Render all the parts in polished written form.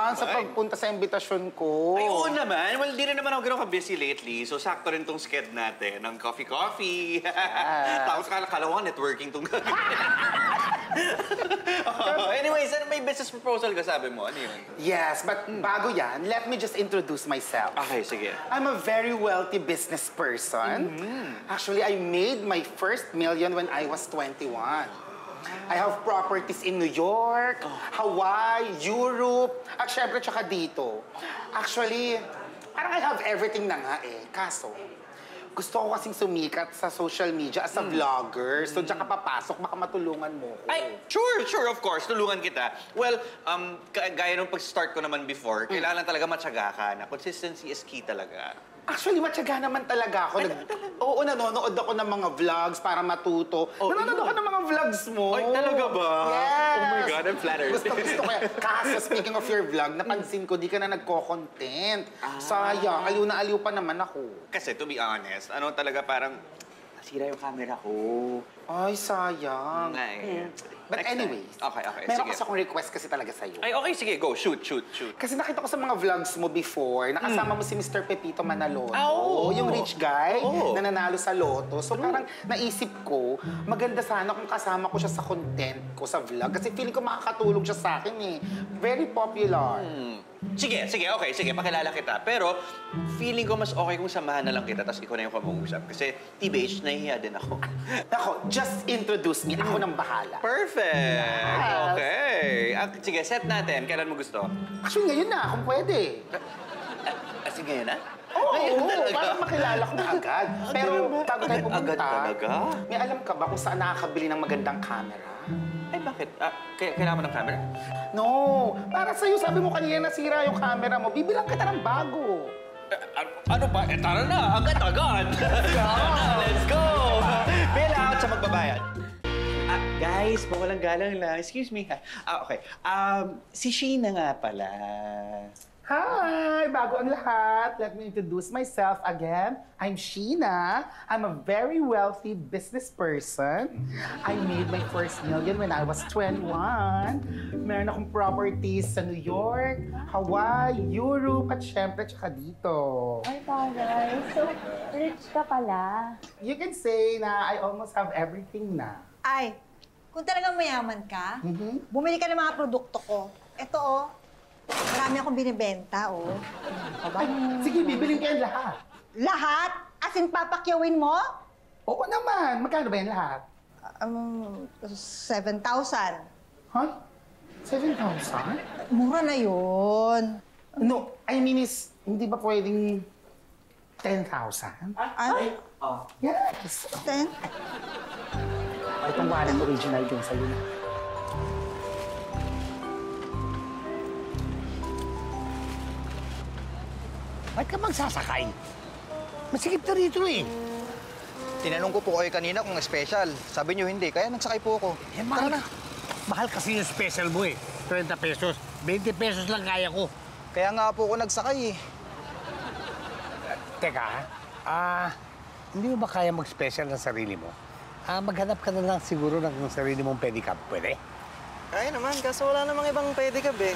naman sa pagpunta sa imbitasyon ko. Ay, oo naman. Well, di rin naman ako gano'n ka-busy lately. So, sakto rin tong sked natin ng coffee-coffee. Tapos kala ko networking tong anyways, may business proposal ka, sabi mo. Ano yun? Yes, but bago yan, let me just introduce myself. Okay, sige. I'm a very wealthy business person. Actually, I made my first million when I was 21. I have properties in New York, Hawaii, Europe, at syempre tsaka dito. Actually, parang I have everything na nga eh. Kaso, gusto ko kasing sumikat sa social media as a vlogger. So, diyan ka papasok, baka matulungan mo ko. Ay, sure, of course. Tulungan kita. Well, gaya nung pag-start ko naman before, kailangan talaga matyaga ka na consistency is key talaga. Actually, matyaga naman talaga ako. Oo, nanonood ako ng mga vlogs para matuto. Nanonood ako ng mga vlogs mo. Ay, talaga ba? Yes! Oh my God, I'm flattered. Gusto ko yan. Kaso, speaking of your vlog, napansin ko, di ka na nagko-content. Sayang, aliw na aliw pa naman ako. Kasi, to be honest, ano talaga parang nasira yung camera ko. Ay, sayang. But anyways, okay, meron sige. kasi akong request kasi talaga sa'yo. Ay, okay, sige, go. Shoot. Kasi nakita ko sa mga vlogs mo before, nakasama mo si Mr. Pepito Manaloto. Yung rich guy na nanalo sa loto. So parang naisip ko, maganda sana kung kasama ko siya sa content ko sa vlog. Kasi feeling ko makakatulong siya sa akin eh. Very popular. Sige, okay, pakilala kita. Pero feeling ko mas okay kung samahan na lang kita tapos ikaw na yung pamungusap. Kasi TBH, nahihiya din ako. Ako, just introduce me. Ako nang bahala. Perfect! Okay. Sige, set natin. Kailan mo gusto? Actually, ngayon na, kung pwede. Sige, ngayon na? Oo, para makilala ko na agad. Pero bago tayo pumunta, agad talaga? May alam ka ba kung saan nakakabili ng magandang camera? Ay, bakit? Kailangan mo ng camera? No, para sa'yo, sabi mo kanina nasira yung camera mo, bibilang kita ng bago. Ano pa? Tara na! Agad-agad! Let's go! Bill out sa magbabayad. Guys, walang galang lang. Excuse me. Okay. Si Sheena nga pala. Hi! Bago ang lahat, let me introduce myself again. I'm Sheena. I'm a very wealthy business person. I made my first million when I was 21. Meron akong properties sa New York, Hawaii, Europe, at syempre, tsaka dito. Ay, tagay. So, rich ka pala. You can say na I almost have everything na. Ay, kung talagang mayaman ka, bumili ka ng mga produkto ko. Ito, oh. Marami akong binibenta, oh. Ay, sige, bibiling kayo lahat. Lahat? As in, papakyawin mo? Oo naman. Magkano ba yan lahat? 7,000. Huh? 7,000? Mura na yun. No, I mean is, hindi ba pwedeng 10,000? Ay? Yes. 10? Itong wallet original din sa'yo na. Ba't ka magsasakay? Masikip na rito eh. Tinanong ko po kayo kanina kung special. Sabi niyo hindi, kaya nagsakay po ako. Eh, mahal, mahal kasi yung special mo eh. 30 pesos. 20 pesos lang kaya ko. Kaya nga po ako nagsakay eh. Teka, hindi mo ba kaya mag-special ng sarili mo? Maghanap ka na lang siguro ng sarili mong pedicab. Pwede? Kaya naman, kaso wala namang ibang pedicab eh.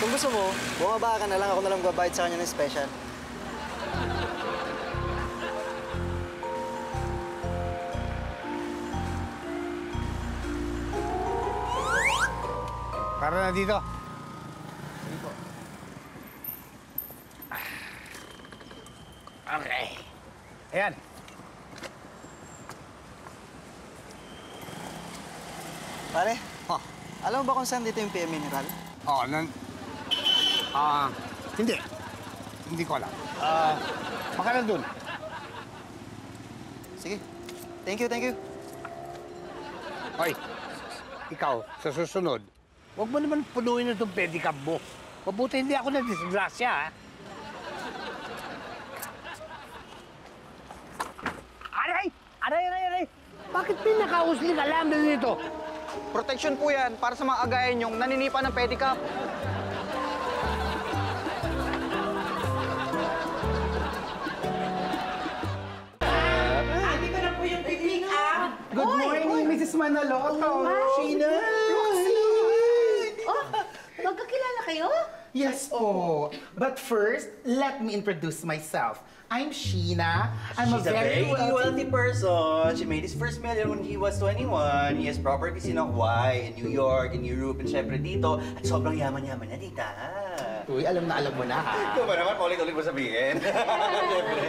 Kung gusto mo, bumaba ka na lang. Ako na lang babayad sa kanya ng special. Para na dito. Okay. Ayan. Pare, alam mo ba kung saan dito yung PM Mineral? Oo, hindi. Hindi ko alam. Baka nandun. Sige. Thank you. Hoy, ikaw, sa susunod, huwag mo naman punuin itong pedicab mo. Mabuti hindi ako na-disgrasya, ha? Aray! Bakit pinaka-usling alam na dito? Protection po yan para sa mga agayan yung naninipa ng pedicab. Good morning, Mrs. Manaloto. Hi. Sheena. Oh, magkakilala kayo? Yes po. But first, let me introduce myself. I'm Sheena. I'm She's a very wealthy... wealthy person. She made his first million when he was 21. He has properties in Hawaii, in New York, in Europe, and syempre dito. At sobrang yaman-yaman na, tita. Uy, alam mo na ha. Ito ba naman, paulit-ulit mo sabihin?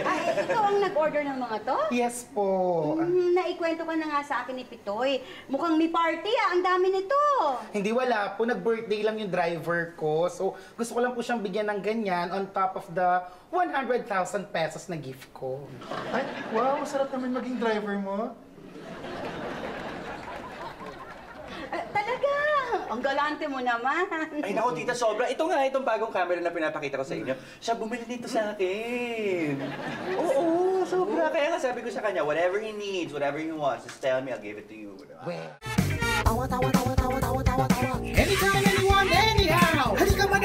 Ay, ikaw ang nag-order ng mga to? Yes po. Naikwento ka na nga sa akin ni Pitoy. Mukhang may party ang dami nito. Hindi, wala po. Nag-birthday lang yung driver ko. So, gusto ko lang po siyang bigyan ng ganyan on top of the 100,000 pesos na gift ko. Ay, wow, masarap naman maging driver mo. Talaga? Ang galante mo naman. Ay, naku, tita, sobra. Ito nga, itong bagong camera na pinapakita ko sa inyo. Siya bumili nito sa akin. Oo, sobra. Kaya nga sabi ko sa kanya, whatever he needs, whatever he wants, just tell me, I'll give it to you. Anytime, anyone, anyhow! Halika man